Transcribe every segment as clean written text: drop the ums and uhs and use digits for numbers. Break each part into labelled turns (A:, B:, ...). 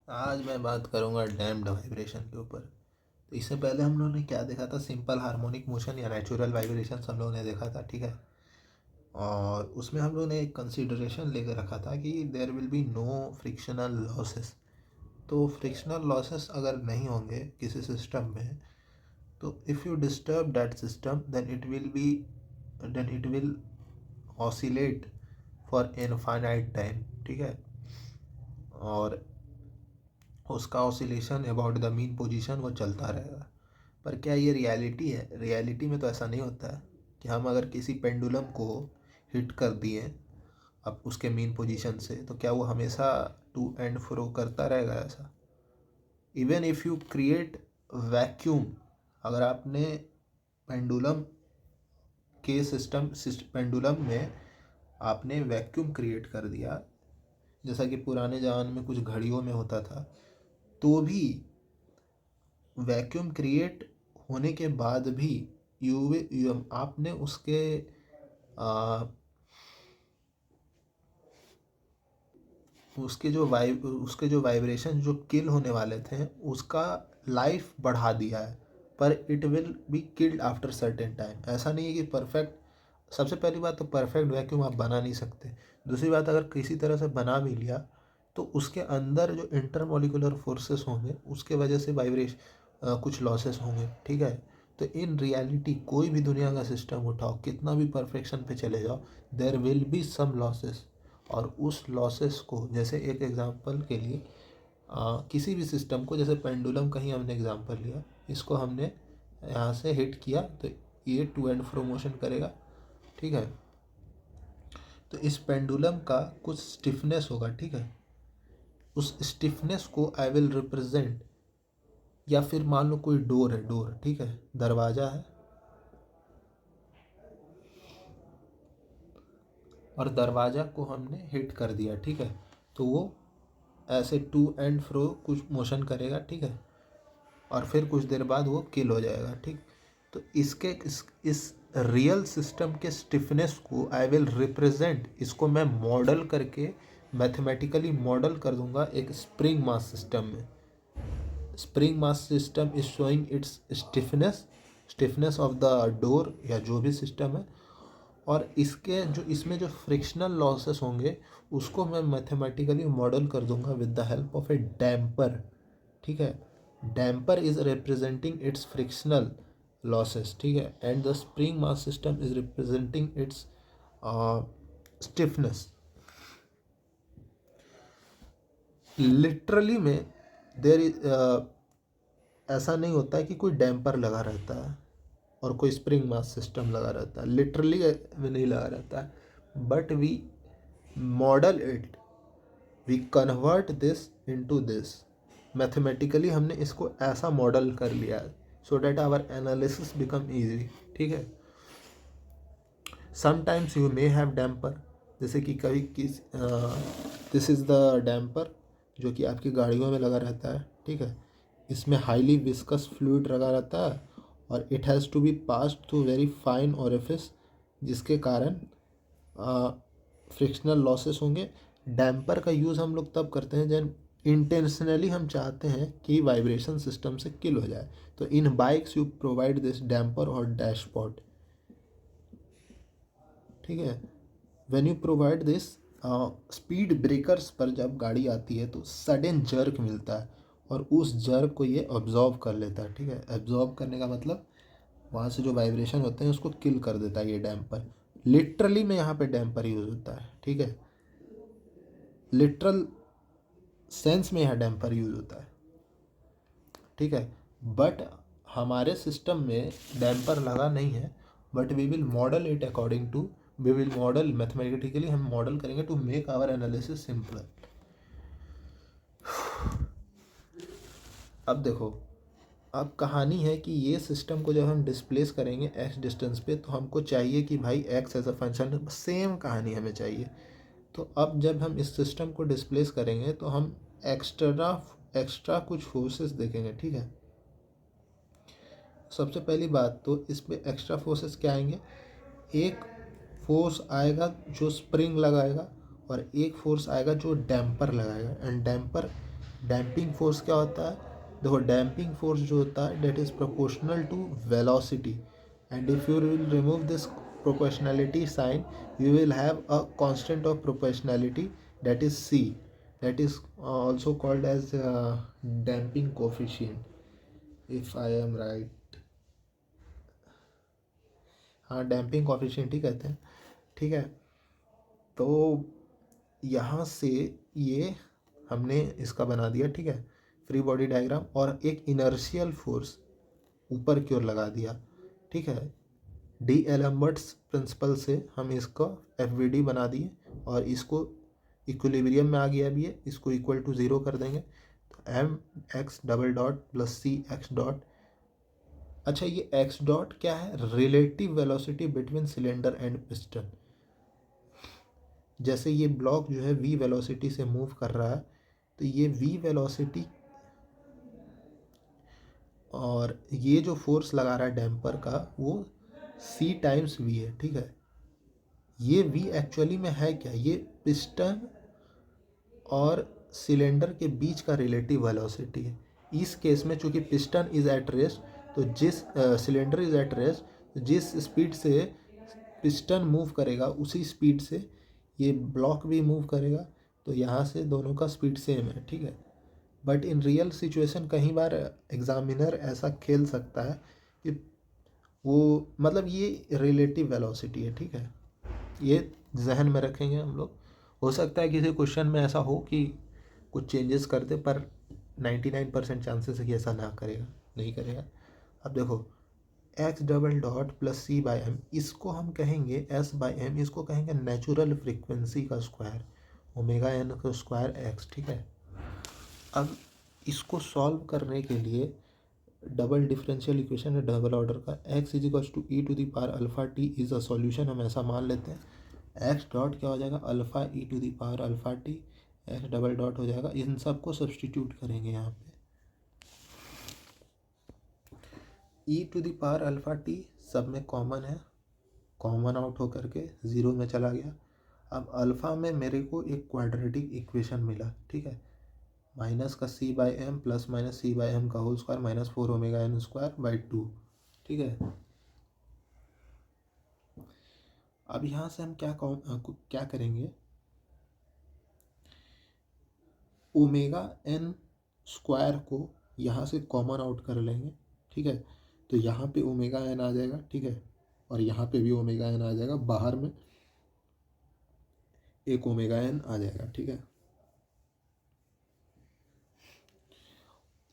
A: आज मैं बात करूंगा डैम्प्ड वाइब्रेशन के ऊपर। तो इससे पहले हम लोगों ने क्या देखा था, सिंपल हार्मोनिक मोशन या नेचुरल वाइब्रेशन हम लोगों ने देखा था, ठीक है। और उसमें हम लोगों ने एक कंसीडरेशन लेकर रखा था कि there will be no frictional losses. तो फ्रिक्शनल लॉसेस अगर नहीं होंगे किसी सिस्टम में, तो if you disturb that system then it will oscillate for infinite time, ठीक है। और उसका oscillation about the mean position वो चलता रहेगा। पर क्या ये रियलिटी है? रियलिटी में तो ऐसा नहीं होता है कि हम अगर किसी पेंडुलम को हिट कर दिए अब उसके मीन पोजीशन से, तो क्या वो हमेशा टू एंड फ्रो करता रहेगा ऐसा? Even if you create vacuum, अगर आपने पेंडुलम के पेंडुलम में आपने वैक्यूम क्रिएट कर दिया, जैसा कि पुराने ज़माने में कुछ घड़ियों में होता था, तो भी वैक्यूम क्रिएट होने के बाद भी आपने आ, उसके जो वाइब्रेशन जो किल होने वाले थे उसका लाइफ बढ़ा दिया है, पर it will be killed after certain time. ऐसा नहीं है कि परफेक्ट। सबसे पहली बात तो परफेक्ट वैक्यूम आप बना नहीं सकते। दूसरी बात, अगर किसी तरह से बना भी लिया तो उसके अंदर जो इंटरमोलिकुलर फोर्सेस होंगे उसके वजह से कुछ लॉसेस होंगे, ठीक है। तो इन रियलिटी कोई भी दुनिया का सिस्टम उठाओ, कितना भी परफेक्शन पे चले जाओ, there will be some losses. और उस लॉसेस को, जैसे एक एग्जांपल के लिए किसी भी सिस्टम को, जैसे पेंडुलम का ही हमने एग्जांपल लिया, इसको हमने यहाँ से हिट किया तो ये टू एंड फ्रो मोशन करेगा, ठीक है। तो इस पेंडुलम का कुछ स्टिफनेस होगा, ठीक है। उस स्टिफनेस को आई विल रिप्रेजेंट, या फिर मान लो कोई डोर है, डोर, ठीक है, दरवाज़ा है, और दरवाज़ा को हमने हिट कर दिया, ठीक है। तो वो ऐसे टू एंड फ्रो कुछ मोशन करेगा, ठीक है, और फिर कुछ देर बाद वो किल हो जाएगा, ठीक। तो इस रियल सिस्टम के स्टिफनेस को आई विल रिप्रेजेंट, इसको मैं मॉडल करके मैथमेटिकली मॉडल कर दूंगा एक स्प्रिंग मास सिस्टम में। Spring mass system is showing it's stiffness of the door या जो भी सिस्टम है, और इसमें जो फ्रिक्शनल लॉसेस होंगे उसको मैं मैथमेटिकली मॉडल कर दूंगा with the help of A damper, ठीक है। Damper is representing it's frictional losses, ठीक है, and the spring mass system is representing it's stiffness. Literally में देर इज ऐसा नहीं होता है कि कोई डैम्पर लगा रहता है और कोई स्प्रिंग मास सिस्टम लगा रहता है, लिटरली में नहीं लगा रहता है। But we model it, we convert this into this. Mathematically हमने इसको ऐसा मॉडल कर लिया है so that our analysis become easy, ठीक है। Sometimes you may have damper, जैसे कि कभी दिस इज़ द डैम्पर जो कि आपकी गाड़ियों में लगा रहता है, ठीक है। इसमें हाईली विस्कस फ्लूइड लगा रहता है और it has to be passed through very fine orifice, जिसके कारण फ्रिक्शनल लॉसेस होंगे। डैम्पर का यूज़ हम लोग तब करते हैं जब इंटेंशनली हम चाहते हैं कि वाइब्रेशन सिस्टम से किल हो जाए। तो इन bikes you provide this damper और डैशपॉट, ठीक है। When you provide this, speed breakers पर जब गाड़ी आती है तो सडन जर्क मिलता है और उस जर्क को ये ऑब्जॉर्व कर लेता है, ठीक है। ऑब्जॉर्व करने का मतलब वहाँ से जो वाइब्रेशन होते हैं उसको किल कर देता है ये डैम्पर। लिटरली में यहाँ पे डैम्पर यूज़ होता है, ठीक है। लिटरल सेंस में यहाँ डैम्पर यूज़ होता है, ठीक है। बट हमारे सिस्टम में डैम्पर लगा नहीं है, but we will model it according to, we will model mathematically, हम मॉडल करेंगे to make our analysis simple. अब देखो, अब कहानी है कि ये सिस्टम को जब हम डिस्प्लेस करेंगे एक्स डिस्टेंस पे, तो हमको चाहिए कि भाई x as a function, same कहानी हमें चाहिए। तो अब जब हम इस सिस्टम को डिस्प्लेस करेंगे तो हम एक्स्ट्रा एक्स्ट्रा कुछ फोर्सेस देखेंगे, ठीक है। सबसे पहली बात तो इस पर एक्स्ट्रा फोर्सेस क्या आएंगे? एक फोर्स आएगा जो स्प्रिंग लगाएगा और एक फोर्स आएगा जो डैम्पर लगाएगा। एंड डैम्पर डैम्पिंग फोर्स क्या होता है? देखो, डैम्पिंग फोर्स जो होता है that is proportional to velocity, and if you will remove this proportionality sign, you will have a constant of proportionality, that is c, that is also called as damping coefficient, if I am right. हाँ, damping coefficient ही कहते हैं, ठीक है। तो यहाँ से ये हमने इसका बना दिया, ठीक है, फ्री बॉडी डायग्राम, और एक इनर्शियल फोर्स ऊपर की ओर लगा दिया, ठीक है। डी एलम्बर्ट्स प्रिंसिपल से हम इसका एफ वी डी बना दिए, और इसको इक्विलिब्रियम में आ गया भी है, इसको इक्वल टू ज़ीरो कर देंगे, तो M X double dot plus C X dot. अच्छा, ये एक्स डॉट क्या है? Relative velocity between cylinder and piston. जैसे ये ब्लॉक जो है वी वेलोसिटी से मूव कर रहा है, तो ये वी वेलोसिटी और ये जो फोर्स लगा रहा है डैम्पर का वो सी टाइम्स वी है, ठीक है। ये वी एक्चुअली में है क्या? ये पिस्टन और सिलेंडर के बीच का रिलेटिव वेलोसिटी है। इस केस में चूंकि पिस्टन इज एट रेस्ट, तो जिस सिलेंडर इज एट रेस्ट, तो जिस स्पीड से पिस्टन मूव करेगा उसी स्पीड से ये ब्लॉक भी मूव करेगा, तो यहाँ से दोनों का स्पीड सेम है, ठीक है। बट इन रियल सिचुएशन कई बार एग्जामिनर ऐसा खेल सकता है कि वो मतलब ये रिलेटिव वेलोसिटी है, ठीक है, ये जहन में रखेंगे हम लोग। हो सकता है किसी क्वेश्चन में ऐसा हो कि कुछ चेंजेस कर दे, पर 99% चांसेस है कि ऐसा ना करेगा, नहीं करेगा। अब देखो, x double dot plus c by m, इसको हम कहेंगे एस बाई एम, इसको कहेंगे नेचुरल फ्रीक्वेंसी का स्क्वायर, ओमेगा एन का स्क्वायर एक्स, ठीक है। अब इसको सॉल्व करने के लिए डबल डिफरेंशियल इक्वेशन है डबल ऑर्डर का, x is equals to e to the power alpha t is a solution, हम ऐसा मान लेते हैं। एक्स डॉट क्या हो जाएगा? Alpha E to the power alpha T, X double dot हो जाएगा, इन सब को सब्सटीट्यूट करेंगे यहाँ पे, E to the power alpha T सब में कॉमन है, कॉमन आउट होकर के ज़ीरो में चला गया। अब अल्फ़ा में मेरे को एक क्वाड्रेटिक इक्वेशन मिला, ठीक है, माइनस का C by M plus minus C by M का whole square minus 4 omega N square by 2, ठीक है। अब यहाँ से हम क्या करेंगे? ओमेगा एन स्क्वायर को यहाँ से कॉमन आउट कर लेंगे, ठीक है, तो यहाँ पे ओमेगा एन आ जाएगा, ठीक है, और यहाँ पे भी ओमेगा एन आ जाएगा, बाहर में एक ओमेगा एन आ जाएगा, ठीक है।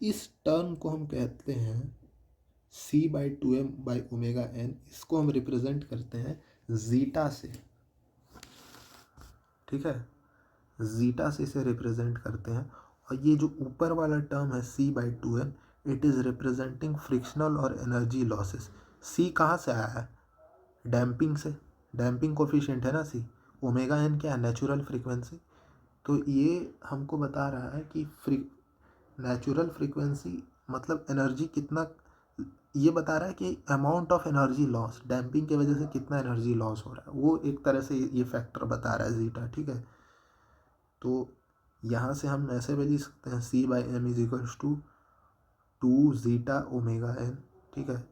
A: इस टर्म को हम कहते हैं C by two M by omega N, इसको हम रिप्रेजेंट करते हैं जीटा से, ठीक है, जीटा से इसे रिप्रेजेंट करते हैं। और ये जो ऊपर वाला टर्म है C by two M, it is representing frictional और एनर्जी लॉसेस। सी कहाँ से आया है? डैम्पिंग से, डैम्पिंग कोफिशिएंट है ना सी। ओमेगा एन क्या है? Natural frequency. तो ये हमको बता रहा है कि नेचुरल फ्रीक्वेंसी मतलब एनर्जी कितना, ये बता रहा है कि amount of energy loss, damping की वजह से कितना एनर्जी लॉस हो रहा है, वो एक तरह से ये फैक्टर बता रहा है जीटा, ठीक है। तो यहाँ से हम ऐसे भी लिख सकते हैं C by M is equals to 2 zeta omega N, ठीक है।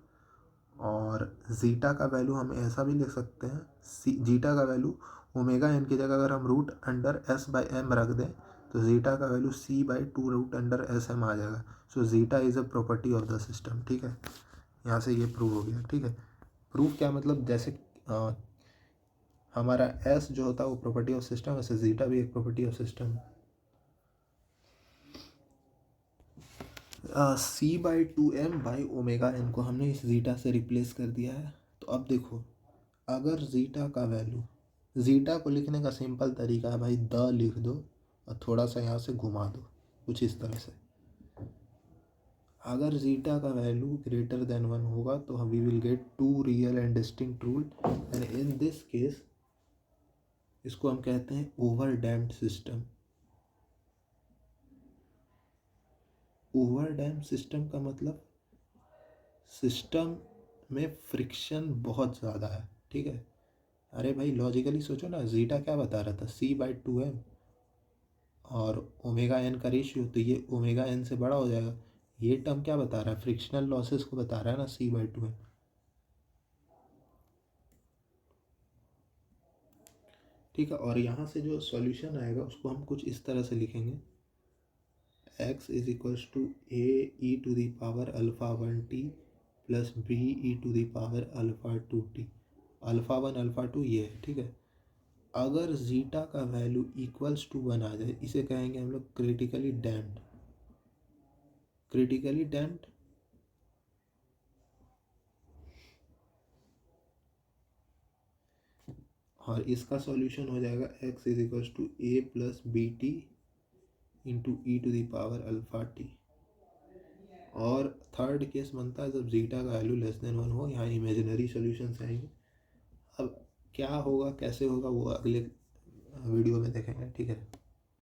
A: और जीटा का वैल्यू हम ऐसा भी लिख सकते हैं, सी जीटा का वैल्यू ओमेगा एन की जगह अगर हम root under S by M रख दें, तो जीटा का value C by 2 root under S M आ जाएगा। So zeta is a property of the system, ठीक है। यहाँ से ये प्रूव हो गया, ठीक है। प्रूफ क्या मतलब? जैसे हमारा एस जो होता है वो प्रॉपर्टी ऑफ सिस्टम, वैसे जीटा भी एक property of system. C by two M by omega n को हमने इस जीटा से रिप्लेस कर दिया है। तो अब देखो, अगर जीटा का वैल्यू, जीटा को लिखने का सिंपल तरीका है भाई, द लिख दो और थोड़ा सा यहाँ से घुमा दो, कुछ इस तरह से। अगर जीटा का वैल्यू ग्रेटर देन 1 होगा तो we will get 2 real and distinct root, and in this case इसको हम कहते हैं over damped system. Over damped system का मतलब सिस्टम में फ्रिक्शन बहुत ज़्यादा है, ठीक है। अरे भाई लॉजिकली सोचो ना, जीटा क्या बता रहा था? सी बाई टू एम, और ओमेगा एन का रेशियो, तो ये ओमेगा एन से बड़ा हो जाएगा। ये टर्म क्या बता रहा है, फ्रिक्शनल लॉसेस को बता रहा है ना, C/2n। ठीक है, और यहाँ से जो सॉल्यूशन आएगा उसको हम कुछ इस तरह से लिखेंगे, x is equals to A e to the power alpha 1t plus B e to the power alpha 2t। Alpha 1 alpha 2 ये है, ठीक है। अगर जीटा का वैल्यू इक्वल्स टू 1 आ जाए, इसे कहेंगे हम लोग क्रिटिकली डैम्प्ड। क्रिटिकली डैम्प्ड और इसका सॉल्यूशन हो जाएगा x is equals to A plus B t into e to the power alpha t. और थर्ड केस बनता है जब जीटा का वैल्यू लेस देन 1 हो, यहाँ इमेजिनरी सॉल्यूशंस आएंगे। अब क्या होगा, कैसे होगा, वो अगले वीडियो में देखेंगे, ठीक है।